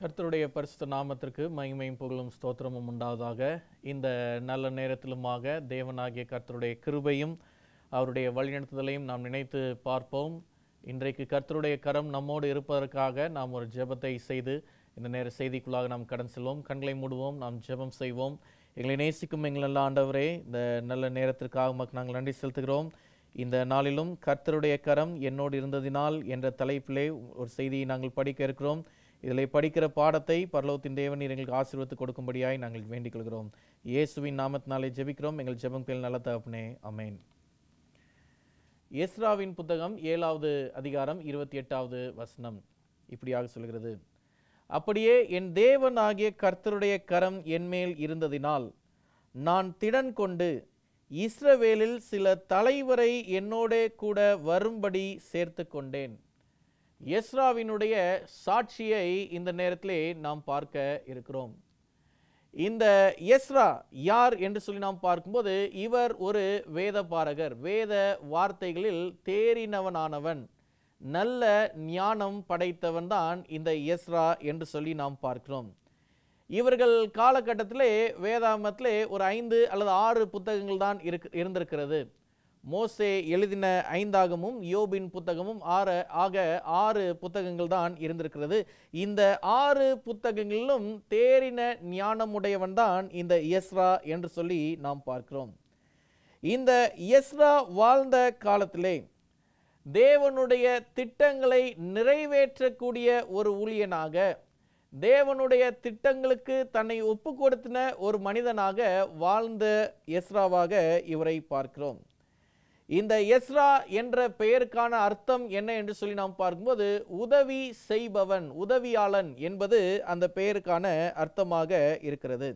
கர்த்தருடைய பரிசுத்த நாமத்திற்கு மகிமையும் புகழும் ஸ்தோத்திரமும் உண்டாவதாக. இந்த நல்ல நேரத்திலுமாக தேவனாகிய கர்த்தருடைய கிருபையும் அவருடைய வழிநடத்துதலையும் நாம் நினைத்து பார்ப்போம். இன்றைக்கு கர்த்தருடைய கரம் நம்மோடு இருப்பதற்காக நாம் ஒரு ஜெபத்தை செய்து இந்த நேர செய்திக்குள்ளாக நாம் கடன் செல்வோம். கண்களை மூடுவோம், நாம் ஜெபம் செய்வோம். எங்களை நேசிக்கும் எங்கள் நல்ல ஆண்டவரே, இந்த நல்ல நேரத்திற்காக உமக்கு நாங்கள் நன்றி செலுத்துகிறோம். இந்த நாளிலும் கர்த்தருடைய கரம் என்னோடு இருந்ததினால் என்ற தலைப்பிலே ஒரு செய்தியை நாங்கள் படிக்க இருக்கிறோம். இதில் படிக்கிற பாடத்தை பரலோகத்தின் தேவன் எங்களுக்கு ஆசீர்வதித்து கொடுக்கும்படியாய் நாங்கள் வேண்டிக் கொள்கிறோம். இயேசுவின் நாமத்தினாலே ஜெபிக்கிறோம் எங்கள் ஜெபம் கேள் நல்ல தகப்பனே, ஆமென். எஸ்ராவின் புத்தகம் 7வது அதிகாரம் 28வது வசனம் இப்படியாக சொல்கிறது: அப்படியே என் தேவனாகிய கர்த்தருடைய கரம் என்மேல் இருந்ததினால் நான் திடன் கொண்டு இஸ்ரவேலில் சில தலைவரை என்னோடே கூட வரும்படி சேர்த்து கொண்டேன். எஸ்ராவினுடைய சாட்சியை இந்த நேரத்திலே நாம் பார்க்க இருக்கிறோம். இந்த எஸ்ரா யார் என்று சொல்லி நாம் பார்க்கும்போது, இவர் ஒரு வேத பாரகர், வேத வார்த்தைகளில் தேறினவனானவன், நல்ல ஞானம் படைத்தவன் தான் இந்த எஸ்ரா என்று சொல்லி நாம் பார்க்கிறோம். இவர்கள் காலகட்டத்திலே வேதாகமத்திலே ஒரு 5 அல்லது 6 புத்தகங்கள் தான் இருந்திருக்கிறது. மோசே எழுதின 5ஆகமும் யோபின் புத்தகமும் ஆக 6 புத்தகங்கள் தான் இருந்திருக்கிறது. இந்த 6 புத்தகங்களிலும் தேறின ஞானமுடையவன் தான் இந்த எஸ்ரா என்று சொல்லி நாம் பார்க்கிறோம். இந்த எஸ்ரா வாழ்ந்த காலத்திலே தேவனுடைய திட்டங்களை நிறைவேற்றக்கூடிய ஒரு ஊழியனாக, தேவனுடைய திட்டங்களுக்கு தன்னை ஒப்பு கொடுத்தின ஒரு மனிதனாக வாழ்ந்த எஸ்ராவாக இவரை பார்க்கிறோம். இந்த எஸ்ரா என்ற பெயருக்கான அர்த்தம் என்ன என்று சொல்லி நாம் பார்க்கும்போது, உதவி செய்பவன், உதவியாளன் என்பது அந்த பெயருக்கான அர்த்தமாக இருக்கிறது.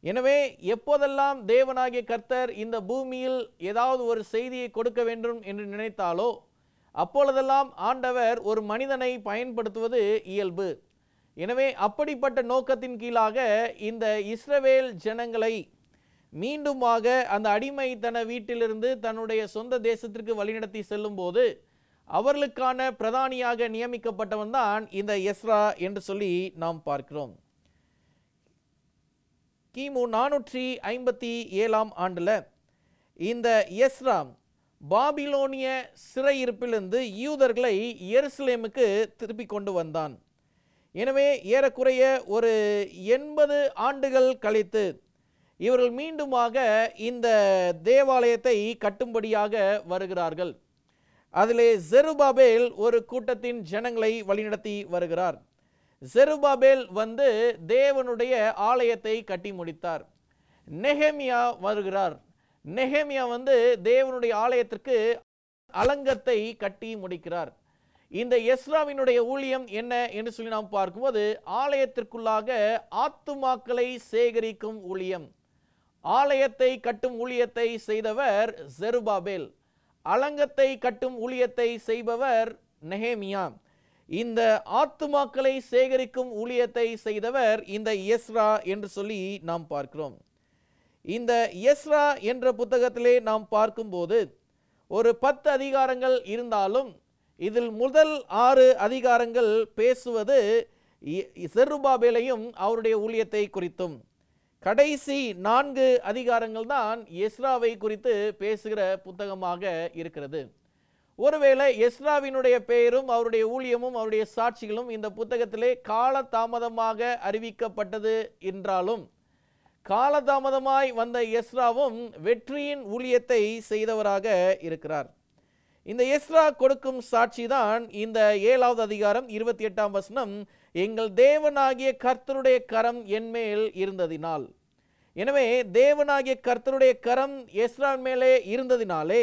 எனவே எப்போதெல்லாம் தேவனாகிய கர்த்தர் இந்த பூமியில் ஏதாவது ஒரு செய்தியை கொடுக்க வேண்டும் என்று நினைத்தாலோ அப்பொழுதெல்லாம் ஆண்டவர் ஒரு மனிதனை பயன்படுத்துவது இயல்பு. எனவே அப்படிப்பட்ட நோக்கத்தின் கீழாக இந்த இஸ்ரவேல் ஜனங்களை மீண்டுமாக அந்த அடிமைத்தன வீட்டிலிருந்து தன்னுடைய சொந்த தேசத்திற்கு வழிநடத்தி செல்லும் போது அவர்களுக்கான பிரதானியாக நியமிக்கப்பட்டவன் தான் இந்த எஸ்ரா என்று சொல்லி நாம் பார்க்கிறோம். கிமு 457ஆம் ஆண்டுல இந்த எஸ்ரா பாபிலோனிய சிறையிருப்பிலிருந்து யூதர்களை எருசலேமுக்கு திருப்பி கொண்டு வந்தான். எனவே ஏறக்குறைய ஒரு 80 ஆண்டுகள் கழித்து இவர்கள் மீண்டுமாக இந்த தேவாலயத்தை கட்டும்படியாக வருகிறார்கள். அதிலே செருபாபேல் ஒரு கூட்டத்தின் ஜனங்களை வழிநடத்தி வருகிறார். செருபாபேல் தேவனுடைய ஆலயத்தை கட்டி முடித்தார். நெகேமியா வருகிறார். நெகேமியா தேவனுடைய ஆலயத்திற்கு அலங்கத்தை கட்டி முடிக்கிறார். இந்த எஸ்ராவினுடைய ஊழியம் என்ன என்று சொல்லி நாம் பார்க்கும்போது, ஆலயத்திற்குள்ளாக ஆத்துமாக்களை சேகரிக்கும் ஊழியம். ஆலயத்தை கட்டும் ஊழியத்தை செய்தவர் செருபாபேல், அலங்கத்தை கட்டும் ஊழியத்தை செய்பவர் நெகேமியா. இந்த ஆத்துமாக்களை சேகரிக்கும் ஊழியத்தை செய்தவர் இந்த எஸ்ரா என்று சொல்லி நாம் பார்க்கிறோம். இந்த எஸ்ரா என்ற புத்தகத்திலே நாம் பார்க்கும்போது ஒரு 10 அதிகாரங்கள் இருந்தாலும் இதில் முதல் 6 அதிகாரங்கள் பேசுவது செருபாபேலையும் அவருடைய ஊழியத்தை குறித்தும், கடைசி 4 அதிகாரங்கள் தான் எஸ்ராவை குறித்து பேசுகிற புத்தகமாக இருக்கிறது. ஒருவேளை எஸ்ராவினுடைய பெயரும் அவருடைய ஊழியமும் அவருடைய சாட்சிகளும் இந்த புத்தகத்திலே காலதாமதமாக அறிவிக்கப்பட்டது என்றாலும், காலதாமதமாய் வந்த எஸ்ராவும் வெற்றியின் ஊழியத்தை செய்தவராக இருக்கிறார். இந்த எஸ்ரா கொடுக்கும் சாட்சி தான் இந்த 7வது அதிகாரம் 28ஆம் வசனம், எங்கள் தேவனாகிய கர்த்தருடைய கரம் என்மேல் இருந்ததினால். எனவே தேவனாகிய கர்த்தருடைய கரம் எஸ்ரா மேலே இருந்ததினாலே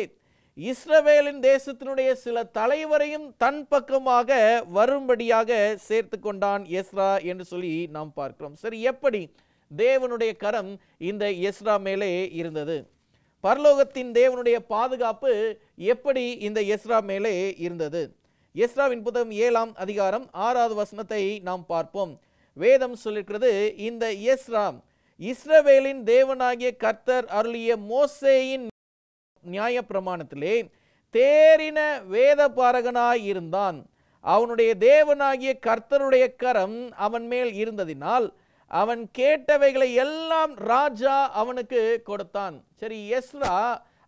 இஸ்ரவேலின் தேசத்தினுடைய சில தலைவரையும் தன் பக்கமாக வரும்படியாக சேர்த்து கொண்டான் எஸ்ரா என்று சொல்லி நாம் பார்க்கிறோம். சரி, எப்படி தேவனுடைய கரம் இந்த எஸ்ரா மேலே இருந்தது? பரலோகத்தின் தேவனுடைய பாதுகாப்பு எப்படி இந்த எஸ்ரா மேலே இருந்தது? எஸ்ராவின் புத்தகம் 7ஆம் அதிகாரம் 6வது வசனத்தை நாம் பார்ப்போம். வேதம் சொல்லிருக்கிறது, இந்த எஸ்ரா இஸ்ரவேலின் தேவனாகிய கர்த்தர் அருளிய மோசேயின் நியாய பிரமாணத்திலே தேறின வேத பாரகனாய் இருந்தான். அவனுடைய தேவனாகிய கர்த்தருடைய கரம் அவன் மேல் இருந்ததினால் அவன் கேட்டவைகளை எல்லாம் ராஜா அவனுக்கு கொடுத்தான். சரி, எஸ்ரா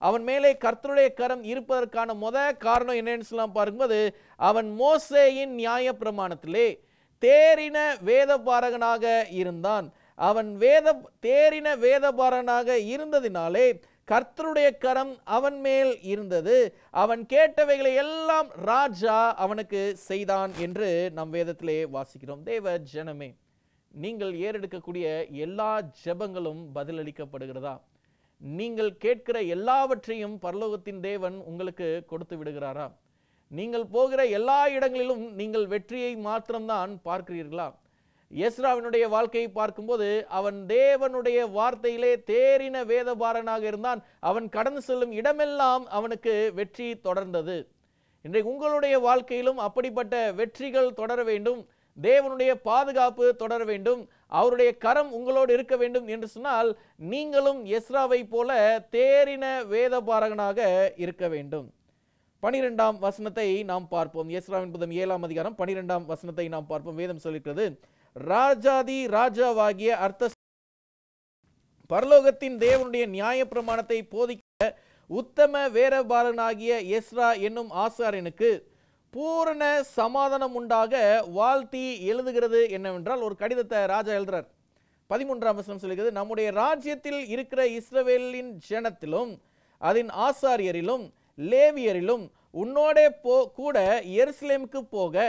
அவன் மேலே கர்த்தருடைய கரம் இருப்பதற்கான காரணம் என்னன்னு சொல்லலாம் பார்க்கும்போது, அவன் மோசேயின் நியாய பிரமாணத்திலே தேறின வேதபாரகனாக இருந்தான். அவன் தேறின வேதபாரகனாக இருந்ததினாலே கர்த்தருடைய கரம் அவன் மேல் இருந்தது. அவன் கேட்டவைகளை எல்லாம் ராஜா அவனுக்கு செய்தான் என்று நம் வேதத்திலே வாசிக்கிறோம். தேவ ஜனமே, நீங்கள் ஏறெடுக்கக்கூடிய எல்லா ஜெபங்களும் பதிலளிக்கப்படுகிறதா? நீங்கள் கேட்கிற எல்லாவற்றையும் பரலோகத்தின் தேவன் உங்களுக்கு கொடுத்து விடுகிறாரா? நீங்கள் போகிற எல்லா இடங்களிலும் நீங்கள் வெற்றியை மாத்திரம்தான் பார்க்கிறீர்களா? எஸ்ராவினுடைய வாழ்க்கையை பார்க்கும்போது அவன் தேவனுடைய வார்த்தையிலே தேறின வேதபாரனாக இருந்தான். அவன் கடந்து செல்லும் இடமெல்லாம் அவனுக்கு வெற்றி தொடர்ந்தது. இன்றைக்கு உங்களுடைய வாழ்க்கையிலும் அப்படிப்பட்ட வெற்றிகள் தொடர வேண்டும், தேவனுடைய பாதுகாப்பு தொடர வேண்டும், அவருடைய கரம் உங்களோடு இருக்க வேண்டும் என்று சொன்னால் நீங்களும் எஸ்ராவை போல தேறின வேதபாரகனாக இருக்க வேண்டும். 12ஆம் வசனத்தை நாம் பார்ப்போம். எஸ்ராவின் புத்தகம் 7ஆம் அதிகாரம் 12ஆம் வசனத்தை நாம் பார்ப்போம். வேதம் சொல்லிக்கிறது, ராஜாதி ராஜாவாகிய பரலோகத்தின் தேவனுடைய நியாய பிரமாணத்தை போதிக்க உத்தம வேதபாரகனாகிய எஸ்ரா என்னும் ஆசாரியனுக்கு பூரண சமாதானம் உண்டாக வாழ்த்தி எழுதுகிறது என்னவென்றால், ஒரு கடிதத்தை ராஜா எழுதுறார். 13ஆம் வசனம் சொல்லுகிறது, நம்முடைய ராஜ்யத்தில் இருக்கிற இஸ்ரவேலின் ஜனத்திலும் அதன் ஆசாரியரிலும் லேவியரிலும் உன்னோட கூட எருசலேமுக்கு போக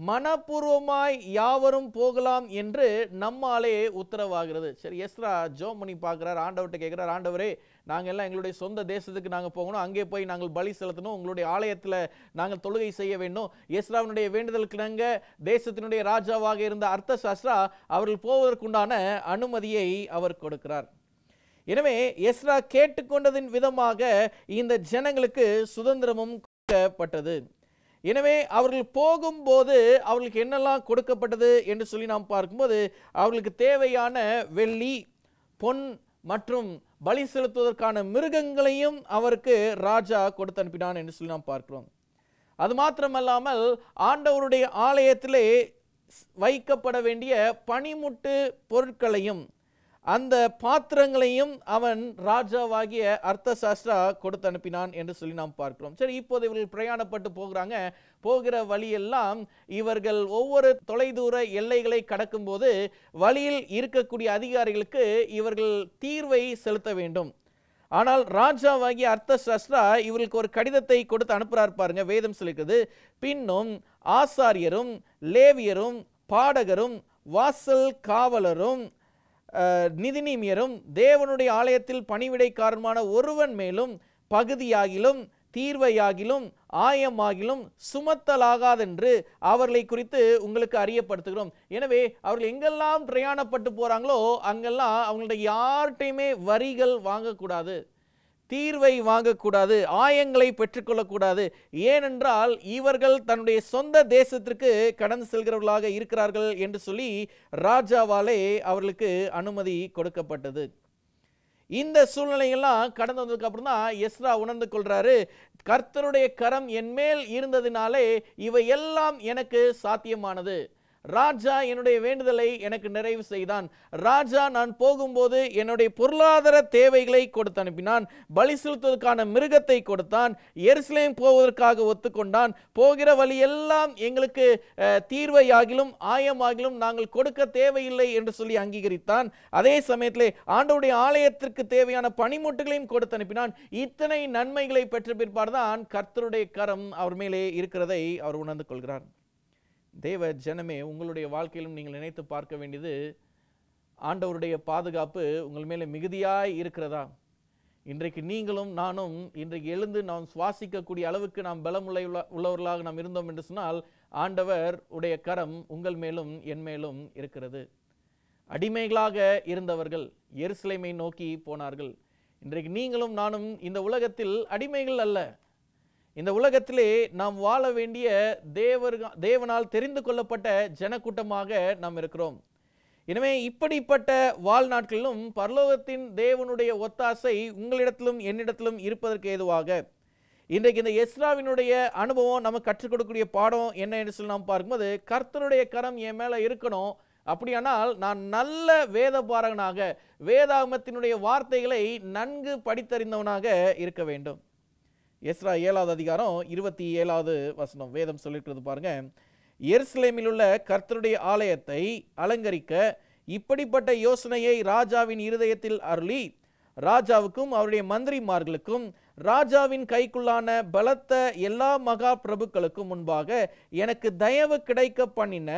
மனப்பூர்வமாய் யாவரும் போகலாம் என்று நம்மாலே உத்தரவாகிறது. சரி, எஸ்ரா ஜோம் பண்ணி பார்க்கிறார், ஆண்டவர்கிட்ட கேட்கிறார், ஆண்டவரே நாங்கள் எல்லாம் எங்களுடைய சொந்த தேசத்துக்கு நாங்கள் போகணும், அங்கே போய் நாங்கள் பலி செலுத்தணும், உங்களுடைய ஆலயத்தில் நாங்கள் தொழுகை செய்ய வேண்டும். எஸ்ராவினுடைய வேண்டுதலுக்கு நாங்கள் தேசத்தினுடைய ராஜாவாக இருந்த அர்த்தசாஸ்திரா அவர்கள் போவதற்குண்டான அனுமதியை அவர் கொடுக்கிறார். எனவே எஸ்ரா கேட்டுக்கொண்டதின் விதமாக இந்த ஜனங்களுக்கு சுதந்திரமும் கொடுக்கப்பட்டது. எனவே அவர்கள் போகும்போது அவர்களுக்கு என்னெல்லாம் கொடுக்கப்பட்டது என்று சொல்லி நாம் பார்க்கும்போது, அவர்களுக்கு தேவையான வெள்ளி, பொன் மற்றும் பலி செலுத்துவதற்கான மிருகங்களையும் அவருக்கு ராஜா கொடுத்து அனுப்பினான் என்று சொல்லி நாம் பார்க்கிறோம். அது மாத்திரமல்லாமல் ஆண்டவருடைய ஆலயத்திலே வைக்கப்பட வேண்டிய பனிமுட்டு பொருட்களையும் அந்த பாத்திரங்களையும் அவன் ராஜாவாகிய அர்த்தசாஸ்திரா கொடுத்து அனுப்பினான் என்று சொல்லி நாம் பார்க்கிறோம். சரி, இப்போது இவர்கள் பிரயாணப்பட்டு போகிறாங்க. போகிற வழியெல்லாம் இவர்கள் ஒவ்வொரு தொலைதூர எல்லைகளை கடக்கும் போது வழியில் இருக்கக்கூடிய அதிகாரிகளுக்கு இவர்கள் தீர்வை செலுத்த வேண்டும். ஆனால் ராஜாவாகிய அர்த்தசாஸ்திரா இவர்களுக்கு ஒரு கடிதத்தை கொடுத்து அனுப்புறார் பாருங்க. வேதம் சொல்லிக்கிறது, பின்னும் ஆசாரியரும் லேவியரும் பாடகரும் வாசல் காவலரும் நிதிநீமியரும் தேவனுடைய ஆலயத்தில் பணிவிடைக்காரமான ஒருவன் மேலும் பகுதியாகிலும் தீர்வையாகிலும் ஆயமாகிலும் சுமத்தலாகாதென்று அவர்களை குறித்து உங்களுக்கு அறியப்படுத்துகிறோம். எனவே அவர்கள் எங்கெல்லாம் பிரயாணப்பட்டு போறாங்களோ அங்கெல்லாம் அவங்களுடைய யார்கிட்டையுமே வரிகள் வாங்கக்கூடாது, தீர்வை வாங்கக்கூடாது, ஆயங்களை பெற்றுக்கொள்ளக்கூடாது. ஏனென்றால் இவர்கள் தன்னுடைய சொந்த தேசத்திற்கு கடந்து செல்கிறவர்களாக இருக்கிறார்கள் என்று சொல்லி ராஜாவாலே அவர்களுக்கு அனுமதி கொடுக்கப்பட்டது. இந்த சூழ்நிலையெல்லாம் கடந்து வந்ததுக்கு அப்புறம் தான் எஸ்ரா உணர்ந்து கொள்றாரு, கர்த்தருடைய கரம் என் மேல் இருந்ததினாலே இவை எல்லாம் எனக்கு சாத்தியமானது. ராஜா என்னுடைய வேண்டுதலை எனக்கு நிறைவு செய்தான். ராஜா நான் போகும்போது என்னுடைய பொருளாதார தேவைகளை கொடுத்து அனுப்பினான், பலி செலுத்துவதற்கான மிருகத்தை கொடுத்தான், எருசலேம் போவதற்காக ஒத்துக்கொண்டான். போகிற வழி எல்லாம் எங்களுக்கு தீர்வையாகிலும் ஆயமாகிலும் நாங்கள் கொடுக்க தேவையில்லை என்று சொல்லி அங்கீகரித்தான். அதே சமயத்திலே ஆண்டவருடைய ஆலயத்திற்கு தேவையான பணிமுட்டுகளையும் கொடுத்து அனுப்பினான். இத்தனை நன்மைகளை பெற்ற பிற்பாடுதான் கர்த்தருடைய கரம் அவர் மேலே இருக்கிறதை அவர் உணர்ந்து கொள்கிறார். தேவ ஜனமே, உங்களுடைய வாழ்க்கையிலும் நீங்கள் நினைத்து பார்க்க வேண்டியது, ஆண்டவருடைய பாதுகாப்பு உங்கள் மேலே மிகுதியாய் இருக்கிறதா? இன்றைக்கு நீங்களும் நானும் இன்றைக்கு எழுந்து நாம் சுவாசிக்கக்கூடிய அளவுக்கு நாம் பலம் உள்ளவர்களாக நாம் இருந்தோம் என்று சொன்னால் ஆண்டவர் உடைய கரம் உங்கள் மேலும் என் மேலும் இருக்கிறது. அடிமைகளாக இருந்தவர்கள் எருசலேமை நோக்கி போனார்கள். இன்றைக்கு நீங்களும் நானும் இந்த உலகத்தில் அடிமைகள் அல்ல. இந்த உலகத்திலே நாம் வாழ வேண்டிய தேவனால் தெரிந்து கொள்ளப்பட்ட ஜனக்கூட்டமாக நாம் இருக்கிறோம். எனவே இப்படிப்பட்ட வாழ்நாட்களிலும் பரலோகத்தின் தேவனுடைய ஒத்தாசை உங்களிடத்திலும் என்னிடத்திலும் இருப்பதற்கு ஏதுவாக இன்றைக்கு இந்த எஸ்ராவினுடைய அனுபவம் நமக்கு கற்றுக் கொடுக்கக்கூடிய பாடம் என்ன என்று சொல்லி நாம் பார்க்கும்போது, கர்த்தருடைய கரம் என் மேல இருக்கணும், அப்படியானால் நான் நல்ல வேத பாரகனாக, வேதாகமத்தினுடைய வார்த்தைகளை நன்கு படித்தறிந்தவனாக இருக்க வேண்டும். எஸ்ரா 7வது அதிகாரம் 27வது வசனம் வேதம் சொல்லிருக்கிறது பாருங்க. எருசலேமில் உள்ள கர்த்தருடைய ஆலயத்தை அலங்கரிக்க இப்படிப்பட்ட யோசனையை ராஜாவின் இருதயத்தில் அருளி, ராஜாவுக்கும் அவருடைய மந்திரிமார்களுக்கும் ராஜாவின் கைக்குள்ளான பலத்த எல்லா மகா பிரபுக்களுக்கும் முன்பாக எனக்கு தயவு கிடைக்க பண்ணின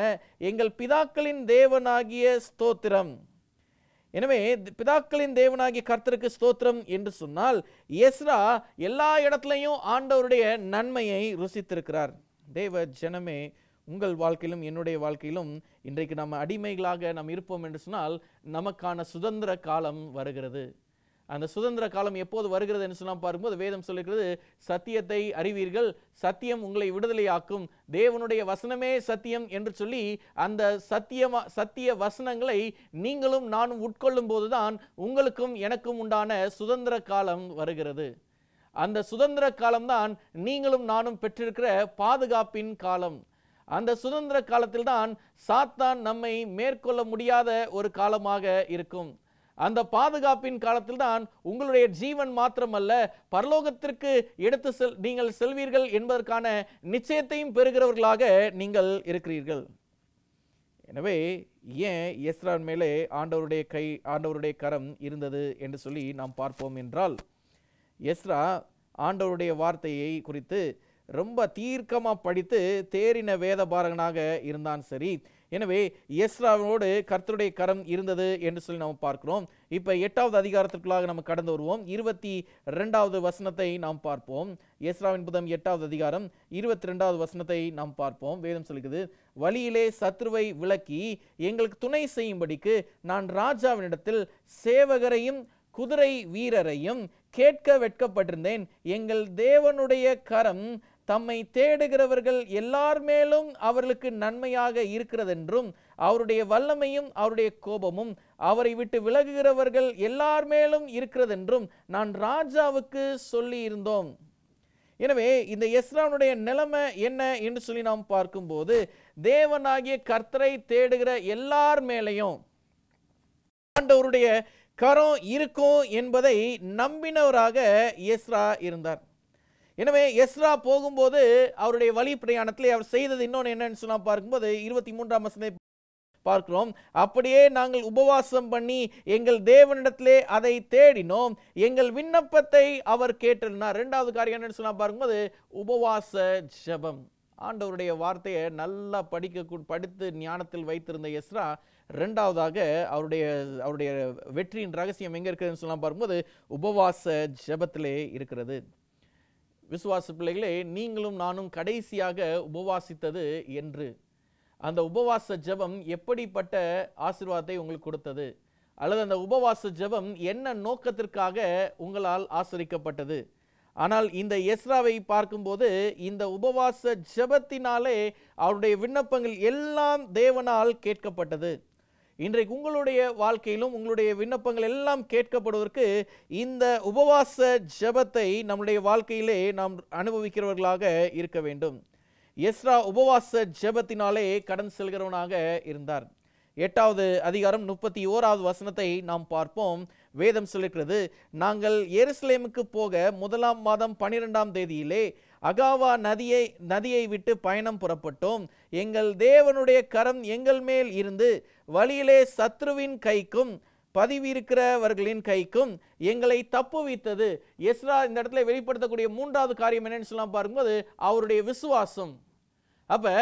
எங்கள் பிதாக்களின் தேவனாகிய ஸ்தோத்திரம். எனவே பிதாக்களின் தேவனாகிய கர்த்தருக்கு ஸ்தோத்திரம் என்று சொன்னால், எஸ்ரா எல்லா இடத்துலையும் ஆண்டவருடைய நன்மையை ருசித்திருக்கிறார். தேவ ஜனமே, உங்கள் வாழ்க்கையிலும் என்னுடைய வாழ்க்கையிலும் இன்றைக்கு நம்ம அடிமைகளாக நாம் இருப்போம் என்று சொன்னால், நமக்கான சுதந்திர காலம் வருகிறது. அந்த சுதந்திர காலம் எப்போது வருகிறது என்று சொன்னால் பார்க்கும்போது வேதம் சொல்லுகிறது, சத்தியத்தை அறிவீர்கள், சத்தியம் உங்களை விடுதலையாக்கும், தேவனுடைய வசனமே சத்தியம் என்று சொல்லி அந்த சத்திய வசனங்களை நீங்களும் நானும் உட்கொள்ளும் போதுதான் உங்களுக்கும் எனக்கும் உண்டான சுதந்திர காலம் வருகிறது. அந்த சுதந்திர காலம்தான் நீங்களும் நானும் பெற்றிருக்கிற பாதுகாப்பின் காலம். அந்த சுதந்திர காலத்தில் தான் சாத்தான் நம்மை மேற்கொள்ள முடியாத ஒரு காலமாக இருக்கும். அந்த பாதுகாப்பின் காலத்தில் தான் உங்களுடைய ஜீவன் மாத்திரமல்ல, பரலோகத்திற்கு நீங்கள் செல்வீர்கள் என்பதற்கான நிச்சயத்தையும் பெறுகிறவர்களாக நீங்கள் இருக்கிறீர்கள். எனவே ஏன் எஸ்ரா மேலே ஆண்டவருடைய கரம் இருந்தது என்று சொல்லி நாம் பார்ப்போம் என்றால், எஸ்ரா ஆண்டவருடைய வார்த்தையை குறித்து ரொம்ப தீர்க்கமாக படித்து தேறின வேத பாரகனாக இருந்தான். சரி, எனவே எஸ்ராவோடு கர்த்தருடைய கரம் இருந்தது என்று சொல்லி நாம் பார்க்கிறோம். இப்போ 8வது அதிகாரத்திற்குள்ளாக நம்ம கடந்து வருவோம். 22வது வசனத்தை நாம் பார்ப்போம். எஸ்ராவின் புத்தகம் 8வது அதிகாரம் 22வது வசனத்தை நாம் பார்ப்போம். வேதம் சொல்லுகிறது, வழியிலே சத்ருவை விலக்கி எங்களுக்கு துணை செய்யும்படிக்கு நான் ராஜாவினிடத்தில் சேவகரையும் குதிரை வீரரையும் கேட்க வெட்கப்பட்டிருந்தேன். எங்கள் தேவனுடைய கரம் தம்மை தேடுகிறவர்கள் எல்லார் மேலும் அவர்களுக்கு நன்மையாக இருக்கிறதென்றும், அவருடைய வல்லமையும் அவருடைய கோபமும் அவரை விட்டு விலகுகிறவர்கள் எல்லார் மேலும் இருக்கிறதென்றும் நான் ராஜாவுக்கு சொல்லி இருந்தோம். எனவே இந்த எஸ்ரானுடைய நிலைமை என்ன என்று சொல்லி நாம் பார்க்கும்போது, தேவனாகிய கர்த்தரை தேடுகிற எல்லார் மேலையும் ஆண்டவருடைய கரம் இருக்கும் என்பதை நம்பினவராக எஸ்ரா இருந்தார். எனவே எஸ்ரா போகும்போது அவருடைய வழி பிரயாணத்தில் அவர் செய்தது இன்னொன்று என்னன்னு சொன்னா பார்க்கும்போது 23ஆம் வசனத்தை பார்க்கிறோம். அப்படியே நாங்கள் உபவாசம் பண்ணி எங்கள் தேவனிடத்திலே அதை தேடினோம், எங்கள் விண்ணப்பத்தை அவர் கேட்டிருந்தார். 2வது காரியம் என்னன்னு சொன்னா பார்க்கும்போது உபவாச ஜெபம். ஆண்டவருடைய வார்த்தையை நல்லா படித்து ஞானத்தில் வைத்திருந்த எஸ்ரா 2வதாக அவருடைய வெற்றியின் ரகசியம் எங்க இருக்குதுன்னு சொன்னா பார்க்கும்போது உபவாச ஜெபத்திலே இருக்கிறது. விசுவாச பிள்ளைகளே, நீங்களும் நானும் கடைசியாக உபவாசித்தது என்று, அந்த உபவாச ஜெபம் எப்படிப்பட்ட ஆசீர்வாதத்தை உங்களுக்கு கொடுத்தது, அல்லது அந்த உபவாச ஜெபம் என்ன நோக்கத்திற்காக உங்களால் ஆசரிக்கப்பட்டது? ஆனால் இந்த எஸ்ராவை பார்க்கும்போது இந்த உபவாச ஜெபத்தினாலே அவருடைய விண்ணப்பங்கள் எல்லாம் தேவனால் கேட்கப்பட்டது. இன்றைக்கு உங்களுடைய வாழ்க்கையிலும் உங்களுடைய விண்ணப்பங்கள் எல்லாம் கேட்கப்படுவதற்கு இந்த உபவாச ஜெபத்தை நம்முடைய வாழ்க்கையிலே நாம் அனுபவிக்கிறவர்களாக இருக்க வேண்டும். எஸ்ரா உபவாச ஜெபத்தினாலே கடன் செல்கிறவனாக இருந்தார். 8வது அதிகாரம் 31வது வசனத்தை நாம் பார்ப்போம். வேதம் சொல்லுகிறது, நாங்கள் எருசலேமுக்கு போக 1ஆம் மாதம் 12ஆம் தேதியிலே அகாவா நதியை விட்டு பயணம் புறப்பட்டோம். எங்கள் தேவனுடைய கரம் எங்கள் மேல் இருந்து வழியிலே சத்ருவின் கைக்கும் பதிவிருக்கிறவர்களின் கைக்கும் எங்களை தப்புவித்தது. எஸ்ரா இந்த இடத்துல வெளிப்படுத்தக்கூடிய 3வது காரியம் என்னன்னு சொல்லலாம் பார்க்கும்போது அவருடைய விசுவாசம். அப்ப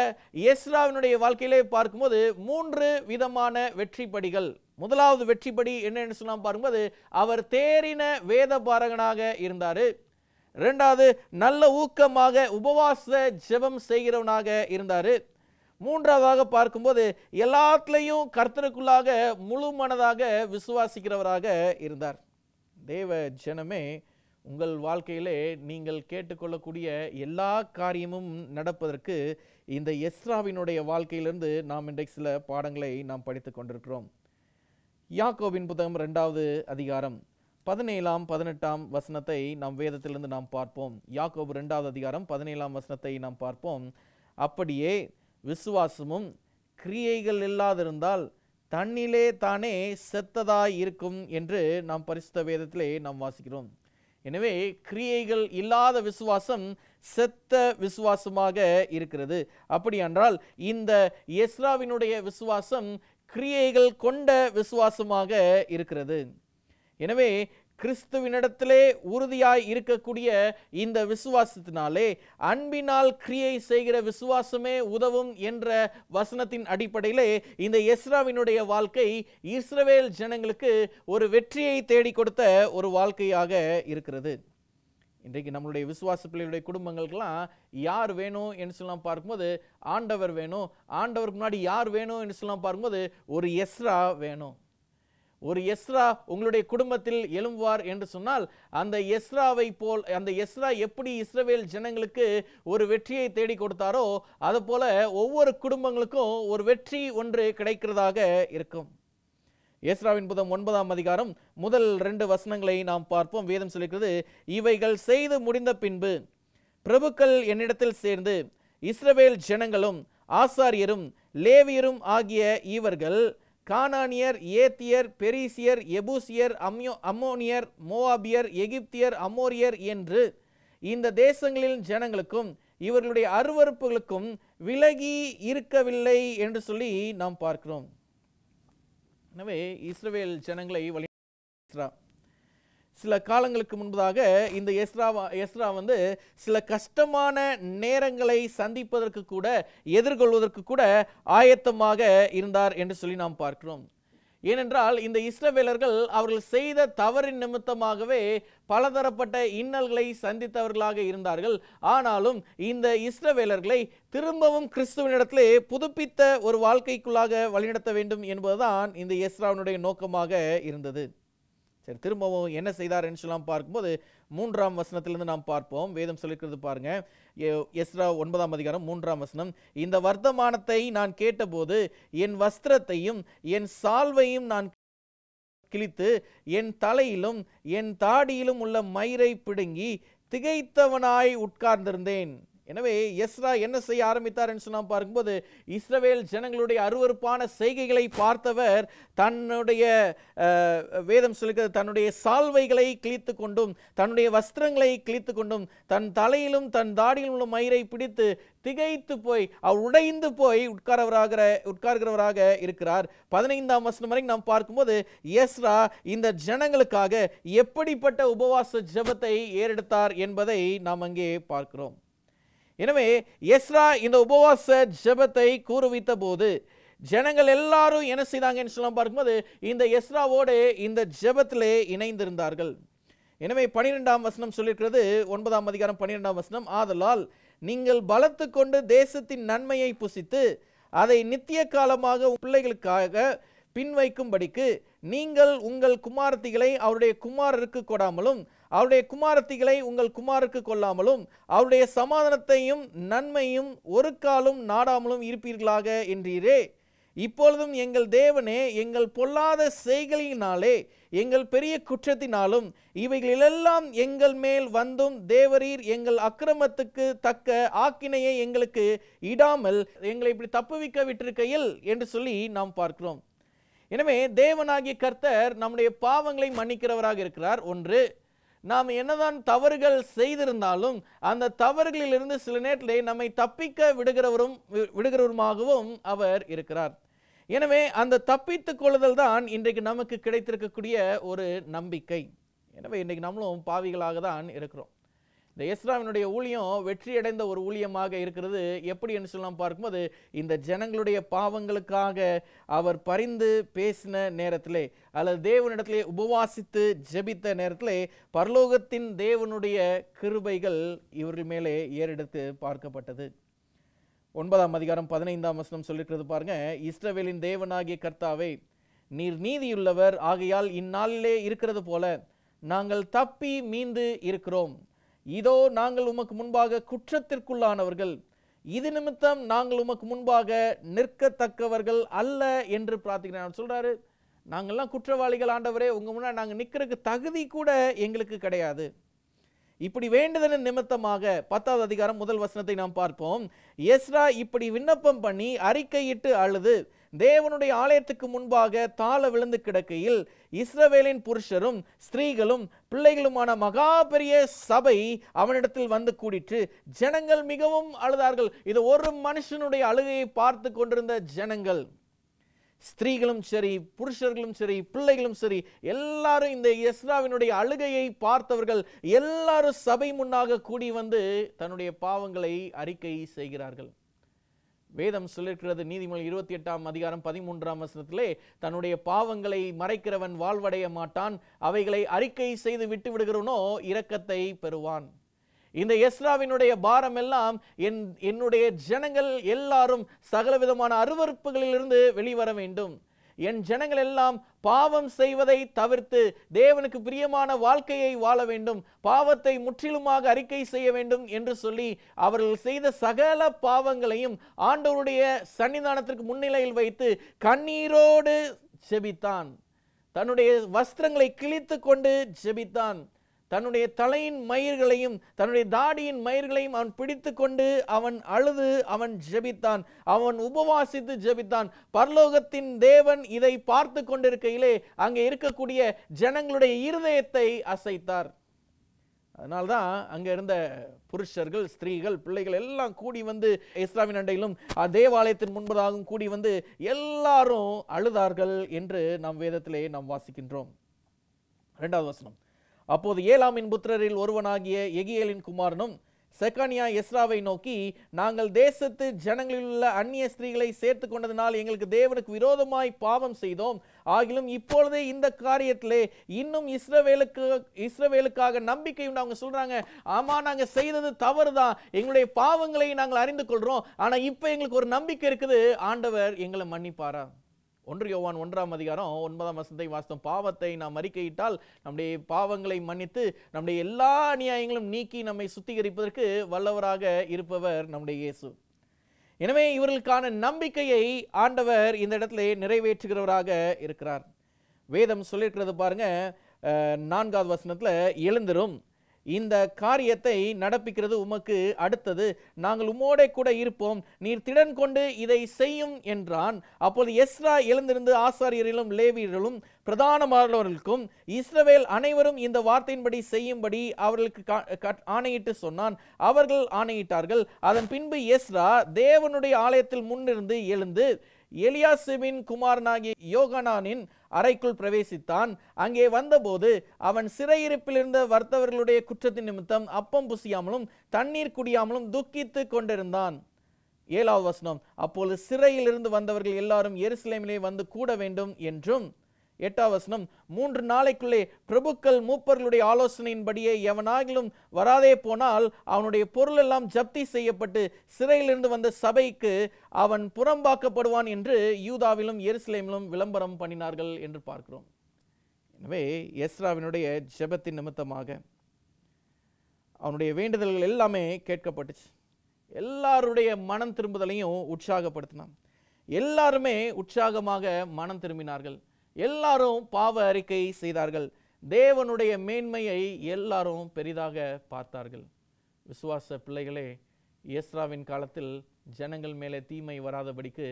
எஸ்ராவினுடைய வாழ்க்கையிலே பார்க்கும்போது 3 விதமான வெற்றி படிகள். 1வது வெற்றிப்படி என்னன்னு சொல்லலாம் பார்க்கும்போது அவர் தேறின வேத பாரகனாக இருந்தாரு. 2வது நல்ல ஊக்கமாக உபவாச ஜெபம் செய்கிறவனாக இருந்தாரு. 3வதாக பார்க்கும்போது எல்லாத்துலேயும் கர்த்தருக்குள்ளாக முழு மனதாக விசுவாசிக்கிறவராக இருந்தார். தேவ ஜனமே, உங்கள் வாழ்க்கையிலே நீங்கள் கேட்டுக்கொள்ளக்கூடிய எல்லா காரியமும் நடப்பதற்கு இந்த எஸ்ராவினுடைய வாழ்க்கையிலிருந்து நாம் இன்றைக்கு சில பாடங்களை நாம் படித்து கொண்டிருக்கிறோம். யாக்கோபின் புத்தகம் 2வது அதிகாரம் 17ஆம் 18ஆம் வசனத்தை நாம் வேதத்திலிருந்து நாம் பார்ப்போம். யாக்கோபு 2வது அதிகாரம் 17ஆம் வசனத்தை நாம் பார்ப்போம். அப்படியே விசுவாசமும் கிரியைகள் இல்லாதிருந்தால் தன்னிலே தானே செத்ததாய் இருக்கும் என்று நாம் பரிசுத்த வேதத்திலே நாம் வாசிக்கிறோம். எனவே கிரியைகள் இல்லாத விசுவாசம் செத்த விசுவாசமாக இருக்கிறது. அப்படி என்றால் இந்த எஸ்ராவினுடைய விசுவாசம் கிரியைகள் கொண்ட விசுவாசமாக இருக்கிறது. எனவே கிறிஸ்துவினிடத்திலே உறுதியாய் இருக்கக்கூடிய இந்த விசுவாசத்தினாலே அன்பினால் கிரியை செய்கிற விசுவாசமே உதவும் என்ற வசனத்தின் அடிப்படையிலே இந்த எஸ்ராவினுடைய வாழ்க்கை இஸ்ரவேல் ஜனங்களுக்கு ஒரு வெற்றியை தேடி கொடுத்த ஒரு வாழ்க்கையாக இருக்கிறது. இன்றைக்கு நம்மளுடைய விசுவாச பிள்ளைகளுடைய குடும்பங்களுக்கெல்லாம் யார் வேணும் என்று சொல்லலாம் பார்க்கும்போது ஆண்டவர் வேணும். ஆண்டவருக்கு முன்னாடி யார் வேணும் என்று சொல்லலாம் பார்க்கும்போது ஒரு எஸ்ரா வேணும். ஒரு எஸ்ரா உங்களுடைய குடும்பத்தில் எழும்புவார் என்று சொன்னால் அந்த எஸ்ராவை போல், அந்த எஸ்ரா எப்படி இஸ்ரவேல் ஜனங்களுக்கு ஒரு வெற்றியை தேடி கொடுத்தாரோ அது போல ஒவ்வொரு குடும்பங்களுக்கும் ஒரு வெற்றி ஒன்று கிடைக்கிறதாக இருக்கும். எஸ்ராவின் புத்தகம் 9ஆம் அதிகாரம் முதல் 2 வசனங்களை நாம் பார்ப்போம். வேதம் சொல்லிக்கிறது, இவைகள் செய்து முடிந்த பின்பு பிரபுக்கள் என்னிடத்தில் சேர்ந்து இஸ்ரவேல் ஜனங்களும் ஆசாரியரும் லேவியரும் ஆகிய இவர்கள் கானானியர், ஏத்தியர், பெரிசியர், எபூசியர், அம்மோனியர், மோவாபியர், எகிப்தியர், அமோரியர் என்று இந்த தேசங்களின் ஜனங்களுக்கும் இவர்களுடைய அருவருப்புகளுக்கும் விலகி இருக்கவில்லை என்று சொல்லி நாம் பார்க்கிறோம். எனவே இஸ்ரவேல் ஜனங்களை சில காலங்களுக்கு முன்பதாக இந்த எஸ்ரா வந்து சில கஷ்டமான நேரங்களை சந்திப்பதற்கு கூட, எதிர்கொள்வதற்கு கூட ஆயத்தமாக இருந்தார் என்று சொல்லி நாம் பார்க்கிறோம். ஏனென்றால் இந்த இஸ்ரவேலர்கள் அவர்கள் செய்த தவறின் நிமித்தமாகவே பலதரப்பட்ட இன்னல்களை சந்தித்தவர்களாக இருந்தார்கள். ஆனாலும் இந்த இஸ்ரவேலர்களை திரும்பவும் கிறிஸ்துவனிடத்திலே புதுப்பித்த ஒரு வாழ்க்கைக்குள்ளாக வழிநடத்த வேண்டும் என்பதுதான் இந்த எஸ்ராவினுடைய நோக்கமாக இருந்தது. சரி, திரும்பவும் என்ன செய்தார் என்று சொல்லலாம் பார்க்கும்போது 3ஆம் வசனத்திலிருந்து நாம் பார்ப்போம். வேதம் சொல்லிக்கிறது பாருங்க. எஸ்ரா 9ஆம் அதிகாரம் 3ஆம் வசனம், இந்த வர்த்தமானத்தை நான் கேட்டபோது என் வஸ்திரத்தையும் என் சால்வையும் நான் கிழித்து என் தலையிலும் என் தாடியிலும் உள்ள மயிரை பிடுங்கி திகைத்தவனாய் உட்கார்ந்திருந்தேன். எனவே எஸ்ரா என்ன செய்ய ஆரம்பித்தார் என்று சொன்னால் பார்க்கும்போது இஸ்ரவேல் ஜனங்களுடைய அருவருப்பான செய்கைகளை பார்த்தவர் தன்னுடைய வேதம் சொல்லுகிறது தன்னுடைய சால்வைகளை கிழித்து கொண்டும் தன்னுடைய வஸ்திரங்களை கிழித்து கொண்டும் தன் தலையிலும் தன் தாடியிலும் உள்ள மயிரை பிடித்து திகைத்து போய் அவர் உடைந்து போய் உட்கார்கிறவராக இருக்கிறார். 15ஆம் வசனம் வரை நாம் பார்க்கும்போது எஸ்ரா இந்த ஜனங்களுக்காக எப்படிப்பட்ட உபவாச ஜெபத்தை ஏறெடுத்தார் என்பதை நாம் அங்கே பார்க்கிறோம். எனவே எஸ்ரா இந்த உபவாச ஜெபத்தை கூறுவித்த போது ஜனங்கள் எல்லாரும் என்ன செய்தாங்கன்னு சொல்ல பார்க்கும்போது இந்த எஸ்ராவோடு இந்த ஜெபத்திலே இணைந்திருந்தார்கள். எனவே 12ஆம் வசனம் சொல்லியிருக்கிறது, 9ஆம் அதிகாரம் 12ஆம் வசனம், ஆதலால் நீங்கள் பலத்து கொண்டு தேசத்தின் நன்மையை புசித்து அதை நித்திய காலமாக பிள்ளைகளுக்காக பின்வைக்கும்படிக்கு நீங்கள் உங்கள் குமாரத்திகளை அவருடைய குமாரருக்கு கொடாமலும் அவருடைய குமாரத்திகளை உங்கள் குமாருக்கு கொள்ளாமலும் அவருடைய சமாதானத்தையும் நன்மையும் ஒரு காலும் நாடாமலும் இருப்பீர்களாக என்றீரே. இப்பொழுதும் எங்கள் தேவனே, எங்கள் பொல்லாத செய்களினாலே எங்கள் பெரிய குற்றத்தினாலும் இவைகளெல்லாம் எங்கள் மேல் வந்தும் தேவரீர் எங்கள் அக்கிரமத்துக்கு தக்க ஆக்கினையை எங்களுக்கு இடாமல் எங்களை இப்படி தப்புவிக்க விட்டிருக்கையில் என்று சொல்லி நாம் பார்க்கிறோம். எனவே தேவனாகிய கர்த்தர் நம்முடைய பாவங்களை மன்னிக்கிறவராக இருக்கிறார். ஒன்று, நாம் என்னதான் தவறுகள் செய்திருந்தாலும் அந்த தவறுகளிலிருந்து சில நேரத்திலே நம்மை தப்பிக்க விடுகிறவருமாகவும் அவர் இருக்கிறார். எனவே அந்த தப்பித்துக் கொள்ளுதல் தான் இன்றைக்கு நமக்கு கிடைத்திருக்கக்கூடிய ஒரு நம்பிக்கை. எனவே இன்றைக்கு நம்மளும் பாவிகளாக தான் இருக்கிறோம். இந்த எஸ்ராவினுடைய ஊழியம் வெற்றியடைந்த ஒரு ஊழியமாக இருக்கிறது. எப்படி என்று சொல்லலாம் பார்க்கும்போது இந்த ஜனங்களுடைய பாவங்களுக்காக அவர் பரிந்து பேசின நேரத்திலே அல்லது தேவனிடத்திலே உபவாசித்து ஜெபித்த நேரத்திலே பரலோகத்தின் தேவனுடைய கிருபைகள் இவர்கள் மேலே ஏறெடுத்து பார்க்கப்பட்டது. 9ஆம் அதிகாரம் 15ஆம் வசனம் சொல்லிருக்கிறது பாருங்க, இஸ்ரவேலின் தேவனாகிய கர்த்தாவே, நீர் நீதியுள்ளவர் ஆகையால் இந்நாளிலே இருக்கிறது போல நாங்கள் தப்பி மீண்டு இருக்கிறோம். இதோ நாங்கள் உமக்கு முன்பாக குற்றத்திற்குள்ளானவர்கள், இது நிமித்தம் நாங்கள் உமக்கு முன்பாக நிற்கத்தக்கவர்கள் அல்ல என்று பிரார்த்திக்கிறார். சொல்றாரு, நாங்கள்லாம் குற்றவாளிகள் ஆண்டவரே, உங்க முன்னாடி நாங்கள் நிற்கிறதுக்கு தகுதி கூட எங்களுக்கு கிடையாது. இப்படி வேண்டுதலின் நிமித்தமாக 10வது அதிகாரம் 1 வசனத்தை நாம் பார்ப்போம். எஸ்ரா இப்படி விண்ணப்பம் பண்ணி அறிக்கையிட்டு அழுது தேவனுடைய ஆலயத்துக்கு முன்பாக தாழ விழுந்து கிடக்கையில் இஸ்ரவேலின் புருஷரும் ஸ்திரீகளும் பிள்ளைகளுமான மகா பெரிய சபை அவனிடத்தில் வந்து கூடிற்று. ஜனங்கள் மிகவும் அழுதார்கள். இது ஒரு மனுஷனுடைய அழுகையை பார்த்து கொண்டிருந்த ஜனங்கள், ஸ்திரீகளும் சரி, புருஷர்களும் சரி, பிள்ளைகளும் சரி, எல்லாரும் இந்த எஸ்ராவினுடைய அழுகையை பார்த்தவர்கள் எல்லாரும் சபை முன்னாக கூடி வந்து தன்னுடைய பாவங்களை அறிக்கை செய்கிறார்கள். வேதம் சொல்லிருக்கிறது, நீதிமொழி 28ஆம் அதிகாரம் 13ஆம் வசனத்திலே, தன்னுடைய பாவங்களை மறைக்கிறவன் வாழ்வடைய மாட்டான், அவைகளை அறிக்கை செய்து விட்டு விடுகிறவனோ இரக்கத்தை பெறுவான். இந்த எஸ்ராவினுடைய பாரம் எல்லாம் என்னுடைய ஜனங்கள் எல்லாரும் சகலவிதமான அருவருப்புகளிலிருந்து வெளிவர வேண்டும். என் ஜனங்கள் எல்லாம் பாவம் செய்வதை தவிர்த்து தேவனுக்கு பிரியமான வாழ்க்கையை வாழ வேண்டும், பாவத்தை முற்றிலுமாக அறிக்கை செய்ய வேண்டும் என்று சொல்லி அவர்கள் செய்த சகல பாவங்களையும் ஆண்டவருடைய சன்னிதானத்திற்கு முன்னிலையில் வைத்து கண்ணீரோடு ஜெபித்தான். தன்னுடைய வஸ்திரங்களை கிழித்து கொண்டு ஜெபித்தான். தன்னுடைய தலையின் மயிர்களையும் தன்னுடைய தாடியின் மயிர்களையும் அவன் பிடித்து கொண்டு அவன் அழுது அவன் ஜெபித்தான். அவன் உபவாசித்து ஜெபித்தான். பரலோகத்தின் தேவன் இதை பார்த்து கொண்டிருக்கையிலே அங்கே இருக்கக்கூடிய ஜனங்களுடைய இருதயத்தை அசைத்தார். அதனால்தான் அங்க இருந்த புருஷர்கள், ஸ்திரீகள், பிள்ளைகள் எல்லாம் கூடி வந்து எஸ்ராவின் அண்டையிலும் தேவாலயத்தின் முன்பதாகவும் கூடி வந்து எல்லாரும் அழுதார்கள் என்று நாம் வேதத்திலே நாம் வாசிக்கின்றோம். 2வது வசனம். அப்போது ஏலாமின் புத்திரரில் ஒருவனாகிய எகியேலின் குமாரனும் செக்கனியா எஸ்ராவை நோக்கி, நாங்கள் தேசத்து ஜனங்களில் உள்ள அந்நிய ஸ்திரீகளை சேர்த்து கொண்டதினால் எங்களுக்கு தேவனுக்கு விரோதமாய் பாவம் செய்தோம். ஆகிலும் இப்பொழுதே இந்த காரியத்திலே இன்னும் இஸ்ரவேலுக்காக நம்பிக்கை உண்டு. அவங்க சொல்றாங்க, ஆமா நாங்க செய்தது தவறுதான், எங்களுடைய பாவங்களை நாங்கள் அறிந்து கொள்றோம், ஆனா இப்ப எங்களுக்கு ஒரு நம்பிக்கை இருக்குது, ஆண்டவர் எங்களை மன்னிப்பாரா. 1 யோவான் 1ஆம் அதிகாரம் 9ஆம் வசனத்தை வாசித்தோம். பாவத்தை நாம் அறிக்கையிட்டால் நம்முடைய பாவங்களை மன்னித்து நம்முடைய எல்லா அநியாயங்களும் நீக்கி நம்மை சுத்திகரிப்பதற்கு வல்லவராக இருப்பவர் நம்முடைய இயேசு. எனவே இவர்களுக்கான நம்பிக்கையை ஆண்டவர் இந்த இடத்திலே நிறைவேற்றுகிறவராக இருக்கிறார். வேதம் சொல்லியிருக்கிறது பாருங்க, 4வது வசனத்துல, எழுந்திரும், இந்த காரியத்தை நடப்பிக்கிறது உமக்கு அடுத்தது, நாங்கள் உம்மோடே கூட இருப்போம், நீர் திடன் கொண்டு இதை செய்யும் என்றான். அப்போது எஸ்ரா எழுந்திருந்து ஆசாரியர்களும் லேவியர்களும் பிரதானமானவர்களுக்கும் இஸ்ரவேல் அனைவரும் இந்த வார்த்தையின்படி செய்யும்படி அவர்களுக்கு ஆணையிட்டு சொன்னான். அவர்கள் ஆணையிட்டார்கள். அதன் பின்பு எஸ்ரா தேவனுடைய ஆலயத்தில் முன்னிருந்து எழுந்து எலியாசிபின் குமாரனாகிய யோகனானின் அறைக்குள் பிரவேசித்தான். அங்கே வந்தபோது அவன் சிறையிருப்பில் இருந்த வர்த்தவர்களுடைய குற்றத்தின் நிமித்தம் அப்பம் புசியாமலும் தண்ணீர் குடியாமலும் துக்கித்து கொண்டிருந்தான். 7வது வசனம். அப்பொழுது சிறையில் இருந்து வந்தவர்கள் எல்லாரும் எருசலேமிலே வந்து கூட வேண்டும் என்றும். 8வது வசனம். 3 நாளைக்குள்ளே பிரபுக்கள் மூப்பர்களுடைய ஆலோசனையின்படியே எவனாகிலும் வராதே போனால் அவனுடைய பொருள் எல்லாம் ஜப்தி செய்யப்பட்டு சிறையிலிருந்து வந்த சபைக்கு அவன் புறம்பாக்கப்படுவான் என்று யூதாவிலும் எருசலேமிலும் விளம்பரம் பண்ணினார்கள் என்று பார்க்கிறோம். எனவே எஸ்ராவினுடைய ஜெபத்தின் நிமித்தமாக அவனுடைய வேண்டுதல்கள் எல்லாமே கேட்கப்பட்டுச்சு. எல்லாருடைய மனம் திரும்புதலையும் உற்சாகப்படுத்தினான். எல்லாருமே உற்சாகமாக மனம் திரும்பினார்கள். எல்லாரும் பாவ அறிக்கை செய்தார்கள். தேவனுடைய மேன்மையை எல்லாரும் பெரிதாக பார்த்தார்கள். விசுவாச பிள்ளைகளே, எஸ்ராவின் காலத்தில் ஜனங்கள் மேலே தீமை வராதபடிக்கு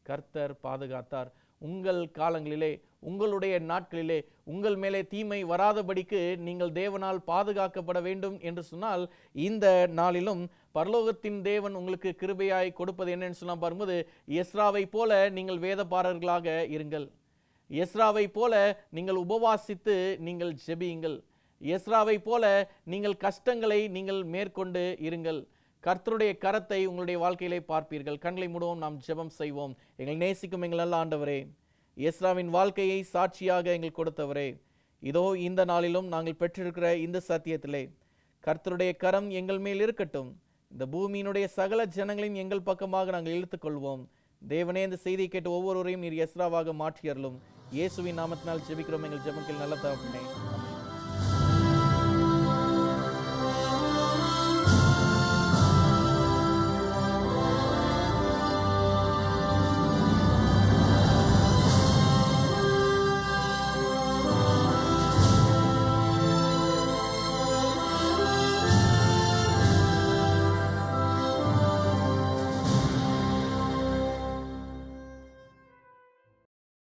கர்த்தர் பாதுகாத்தார். உங்கள் காலங்களிலே, உங்களுடைய நாட்களிலே உங்கள் மேலே தீமை வராதபடிக்கு நீங்கள் தேவனால் பாதுகாக்கப்பட வேண்டும் என்று சொன்னால், இந்த நாளிலும் பரலோகத்தின் தேவன் உங்களுக்கு கிருபையாய் கொடுப்பது என்னன்னு சொன்னால் பாரும்போது, எஸ்ராவை போல நீங்கள் வேதபாரர்களாக இருங்கள். எஸ்ராவை போல நீங்கள் உபவாசித்து நீங்கள் ஜெபியுங்கள். எஸ்ராவை போல நீங்கள் கஷ்டங்களை நீங்கள் மேற்கொண்டு இருங்கள். கர்த்தருடைய கரத்தை உங்களுடைய வாழ்க்கையிலே பார்ப்பீர்கள். கண்களை மூடுவோம், நாம் ஜெபம் செய்வோம். எங்களை நேசிக்கும் எங்கள் நல்ல ஆண்டவரே, எஸ்ராவின் வாழ்க்கையை சாட்சியாக எங்கள் கொடுத்தவரே, இதோ இந்த நாளிலும் நாங்கள் பெற்றிருக்கிற இந்த சத்தியத்திலே கர்த்தருடைய கரம் எங்கள் மேல் இருக்கட்டும். இந்த பூமியினுடைய சகல ஜனங்களையும் எங்கள் பக்கமாக நாங்கள் இழுத்துக்கொள்வோம். தேவனே, இந்த செய்தியை கேட்டு ஒவ்வொருவரையும் நீர் எஸ்ராவாக மாற்றியறலும். இயேசுவின் நாமத்தினால் ஜெபிக்கிறோம் எங்கள் ஜெபத்தில் நல்ல தகப்பனே.